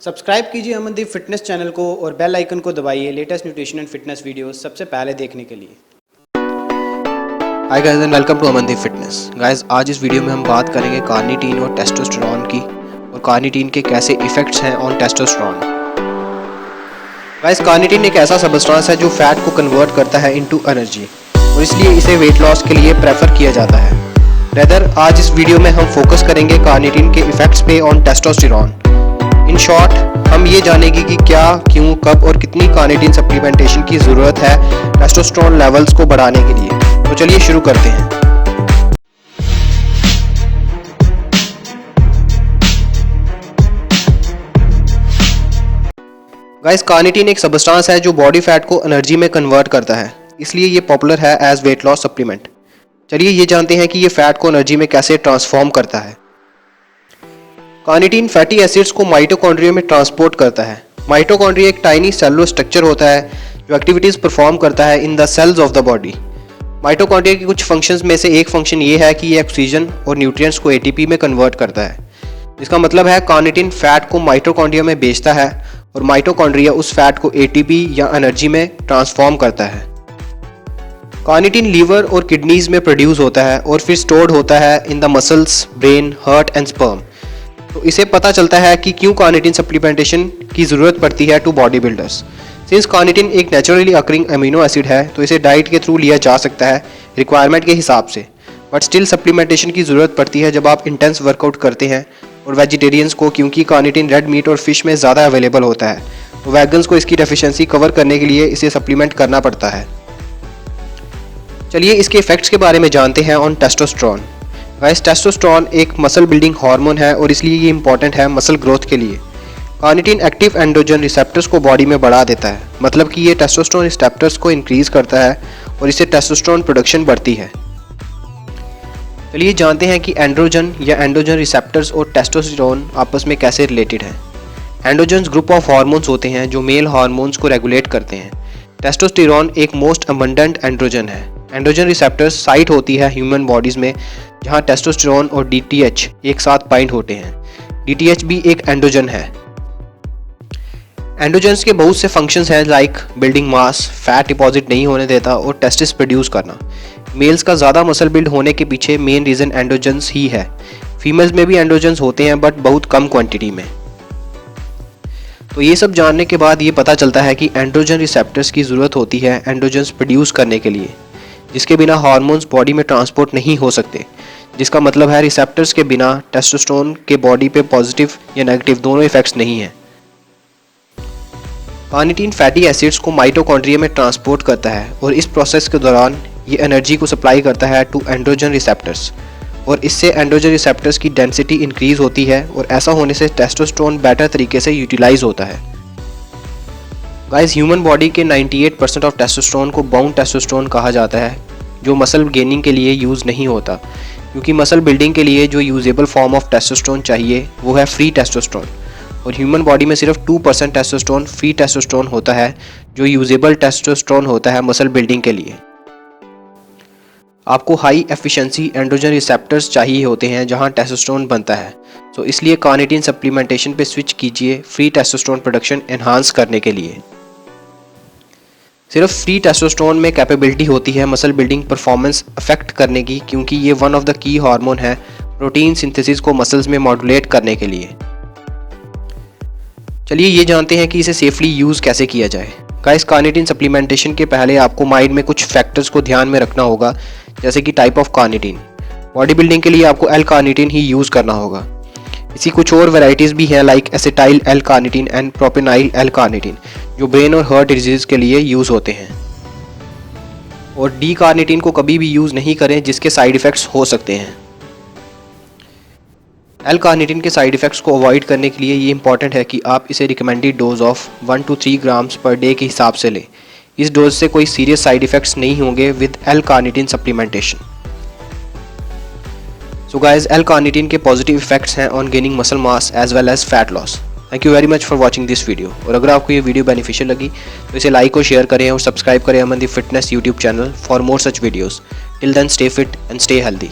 Subscribe कीजिए Amandeep fitness channel को और बेल आइकन को दबाइए latest nutrition and fitness videos सबसे पहले देखने के लिए। Hi guys and welcome to Amandeep fitness. Guys आज इस वीडियो में हम बात करेंगे कार्निटीन और टेस्टोस्टेरोन की और कार्निटीन के कैसे इफेक्ट्स हैं ऑन टेस्टोस्टेरोन। गाइस कार्निटीन एक ऐसा सब्सटेंस है जो फैट को कन्वर्ट करता है इनटू एनर्जी और इसलिए इसे वेट लॉस के लिए प्रेफर किया जाता है। रेदर आज इस वीडियो में हम फोकस करेंगे कार्निटीन के इफेक्ट्स पे ऑन टेस्टोस्टेरोन। इन शॉर्ट हम ये जानेंगे कि क्या, क्यों, कब और कितनी कार्निटीन सप्लीमेंटेशन की ज़रूरत है टेस्टोस्टेरोन लेवल्स को बढ़ाने के लिए। तो चलिए शुरू करते हैं। गाइस कार्निटीन एक सब्सटेंस है जो बॉडी फैट को एनर्जी में कन्वर्ट करता है, इसलिए ये पॉपुलर है एज वेट लॉस सप्लीमेंट। चलिए ये जानते हैं कि ये फैट को एनर्जी में कैसे ट्रांसफॉर्म करता है। कार्निटीन फैटी एसिड्स को माइटोकॉन्ड्रिया में ट्रांसपोर्ट करता है। माइटोकॉन्ड्रिया एक टाइनी सेलुलर स्ट्रक्चर होता है जो एक्टिविटीज परफॉर्म करता है in the cells of the body. Mitochondria के कुछ फंक्शंस में से एक फंक्शन ये है कि ये ऑक्सीजन और न्यूट्रिएंट्स को एटीपी में कन्वर्ट करता है। इसका मतलब है कार्निटीन फैट को माइटोकॉन्ड्रिया में बेचता है और माइटोकॉन्ड्रिया उस फैट को एटीपी या एनर्जी में ट्रांसफॉर्म करता है। कार्निटीन लीवर और किडनीज में प्रोड्यूस होता है और फिर स्टोर्ड होता है in the muscles, brain, heart and sperm. तो इसे पता चलता है कि क्यों कार्निटीन सप्लीमेंटेशन की ज़रूरत पड़ती है to body builders. Since carnitine एक नेचुरली अकरिंग अमीनो एसिड है तो इसे डाइट के थ्रू लिया जा सकता है रिक्वायरमेंट के हिसाब से, बट स्टिल सप्लीमेंटेशन की ज़रूरत पड़ती है जब आप इंटेंस वर्कआउट करते हैं और वेजिटेरियंस को, क्योंकि कार्निटीन रेड मीट और फिश में ज़्यादा अवेलेबल होता है, तो वैगन्स को इसकी डेफिशिएंसी कवर करने के लिए इसे सप्लीमेंट करना पड़ता है। चलिए इसके इफेक्ट्स के बारे में जानते हैं ऑन टेस्टोस्टेरोन। गाइस टेस्टोस्टेरोन एक मसल बिल्डिंग हार्मोन है और इसलिए ये इंपॉर्टेंट है मसल ग्रोथ के लिए। कार्निटीन एक्टिव एंड्रोजन रिसेप्टर्स को बॉडी में बढ़ा देता है, मतलब कि ये टेस्टोस्टेरोन रिसेप्टर्स को इंक्रीज करता है और इससे टेस्टोस्टेरोन प्रोडक्शन बढ़ती है। चलिए जानते हैं कि एंड्रोजन या एंड्रोजन रिसेप्टर्स और टेस्टोस्टेरोन आपस में कैसे रिलेटेड हैं। एंड्रोजन्स ग्रुप ऑफ हार्मोन्स होते हैं जो मेल हार्मोन्स को रेगुलेट करते हैं। टेस्टोस्टेरोन एक मोस्ट अबंडेंट एंड्रोजन है। एंड्रोजन रिसेप्टर्स साइट होती है ह्यूमन बॉडीज में जहां टेस्टोस्टेरोन और डीटीएच एक साथ बाइंड होते हैं। डीटीएच भी एक एंड्रोजन है। एंड्रोजन्स के बहुत से फंक्शंस हैं लाइक बिल्डिंग मास, फैट डिपॉजिट नहीं होने देता और टेस्टिस प्रोड्यूस करना। मेल्स का ज़्यादा मसल बिल्ड होने के पीछे मेन रीज़न एंड्रोजन्स ही है। फीमेल्स में भी एंड्रोजन्स होते हैं बट बहुत कम क्वांटिटी में। तो ये सब जानने के बाद ये पता चलता है कि एंड्रोजन रिसेप्टर्स की ज़रूरत होती है एंड्रोजन्स प्रोड्यूस करने के लिए, जिसके बिना हार्मोन्स बॉडी में ट्रांसपोर्ट नहीं हो सकते। जिसका मतलब है रिसेप्टर्स के बिना टेस्टोस्टेरोन के बॉडी पे पॉजिटिव या नेगेटिव दोनों इफेक्ट्स नहीं हैं। कार्निटीन फैटी एसिड्स को माइटोकॉन्ड्रिया में ट्रांसपोर्ट करता है और इस प्रोसेस के दौरान ये एनर्जी को सप्लाई करता है टू एंड्रोजन रिसेप्टर्स और इससे एंड्रोजन रिसेप्टर्स की डेंसिटी इंक्रीज होती है और ऐसा होने से टेस्टोस्टेरोन बेटर तरीके से यूटिलाइज होता है। गाइस ह्यूमन बॉडी के 98% ऑफ टेस्टोस्टेरोन को बाउंड टेस्टोस्टेरोन कहा जाता है जो मसल गेनिंग के लिए यूज़ नहीं होता, क्योंकि मसल बिल्डिंग के लिए जो यूजेबल फॉर्म ऑफ टेस्टोस्टेरोन चाहिए वो है फ्री टेस्टोस्टेरोन और ह्यूमन बॉडी में सिर्फ 2% टेस्टोस्टेरोन फ्री टेस्टोस्टेरोन होता है जो यूजेबल टेस्टोस्टेरोन होता है मसल बिल्डिंग के लिए। आपको हाई एफिशिएंसी एंड्रोजन रिसेप्टर्स चाहिए होते हैं जहां टेस्टोस्टेरोन बनता है, तो इसलिए कार्निटीन सप्लीमेंटेशन पे स्विच कीजिए फ्री टेस्टोस्टेरोन प्रोडक्शन एनहांस करने के लिए। सिर्फ फ्री टेस्टोस्टेरोन में कैपेबिलिटी होती है मसल बिल्डिंग परफॉर्मेंस अफेक्ट करने की, क्योंकि ये one of the key hormone है प्रोटीन सिंथेसिस को मसल्स में मॉड्यूलेट करने के लिए। चलिए ये जानते हैं कि इसे सेफली यूज़ कैसे किया जाए। गाइस कार्निटीन सप्लीमेंटेशन के पहले आपको माइंड में कुछ फैक्टर्स को ध्यान में रखना होगा, जैसे कि type of carnitine. Body building के लिए आपको एल कार्निटीन ही यूज़ करना होगा। इसी कुछ और वैरायटीज़ भी हैं like acetyl L carnitine and propionyl L carnitine जो ब्रेन और हार्ट डिजीज़ के लिए यूज़ होते हैं। और डी कार्निटीन को कभी भी यूज़ नहीं करें जिसके साइड इफ़ेक्ट्स हो सकते हैं। एल कार्निटीन के साइड इफ़ेक्ट्स को अवॉइड करने के लिए ये इंपॉर्टेंट है कि आप इसे recommended dose of 1 to 3 grams per day के हिसाब से लें। इस डोज से कोई सीरियस साइड इफ़ेक्ट्स नहीं होंगे with L carnitine supplementation. So guys L carnitine के पॉजिटिव इफेक्ट्स हैं on gaining muscle mass as well as fat loss. Thank you very much for watching this video. और अगर आपको ये वीडियो बेनिफिशियल लगी तो इसे लाइक और शेयर करें और सब्सक्राइब करें Amandeep fitness YouTube channel for more such videos. Till then stay fit and stay healthy.